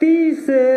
30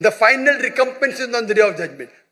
The final recompense is on the day of judgment.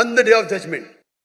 on the day of judgment،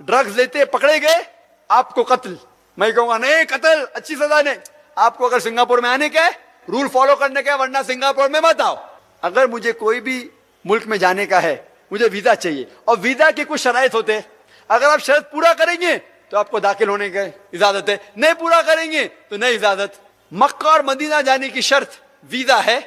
drugs लेते पकड़े गए, आपको कत्ल। मैं कहूंगा नहीं, कत्ल अच्छी सजा नहीं, आपको अगर सिंगापुर में आने का है, रूल फॉलो करने का है, वरना सिंगापुर में मत आओ। अगर मुझे कोई भी मुल्क में जाने का है, मुझे वीजा चाहिए, और वीजा के कुछ शराइत होते हैं, अगर आप शर्त पूरा करेंगे तो आपको दाखिल होने की इजाजत है, नहीं पूरा करेंगे तो नहीं इजाजत। मक्का और मदीना जाने की शर्त वीजा है।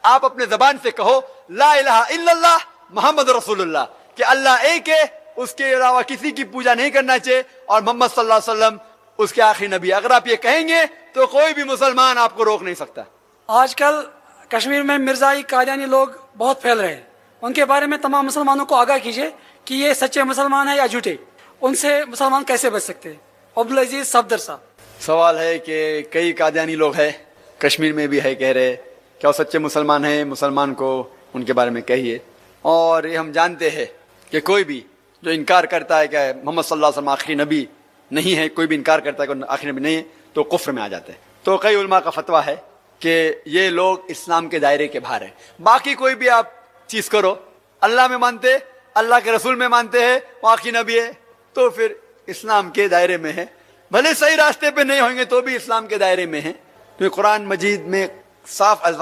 आप अपने जबान से कहो ला इलाहा इल्लल्लाह मोहम्मद रसूलुल्लाह, कि अल्लाह एक है, उसके अलावा किसी की पूजा नहीं करना चाहिए, और मोहम्मद सल्लल्लाहु अलैहि वसल्लम उसके आखिरी नबी। अगर आप ये कहेंगे तो कोई भी मुसलमान आपको रोक नहीं सकता। आजकल कश्मीर में मिर्जाई कादियानी लोग बहुत फैल रहे हैं, उनके बारे में तमाम मुसलमानों को आगाह कीजिए कि ये सच्चे मुसलमान है या झूठे, उनसे मुसलमान कैसे बच सकते हैं। अब्दुल अजीज सफदर साहब। सवाल है कि कई कादियानी लोग हैं, कश्मीर में भी है, कह रहे क्या वो सच्चे मुसलमान हैं, मुसलमान को उनके बारे में कहिए। और ये हम जानते हैं कि कोई भी जो इनकार करता है कि मोहम्मद सल्लल्लाहु अलैहि वसल्लम आखिरी नबी नहीं है, कोई भी इनकार करता है कि आखिरी नबी नहीं है, तो कुफ्र में आ जाते हैं। तो कई उलमा का फतवा है कि ये लोग इस्लाम के दायरे के बाहर है। बाकी कोई भी आप चीज करो, अल्लाह में मानते, अल्लाह के रसूल में मानते हैं, वो आखिरी नबी है, तो फिर इस्लाम के दायरे में है। भले सही रास्ते पे नहीं होंगे तो भी इस्लाम के दायरे में है। तो कुरान मजीद में साफ अल्फाज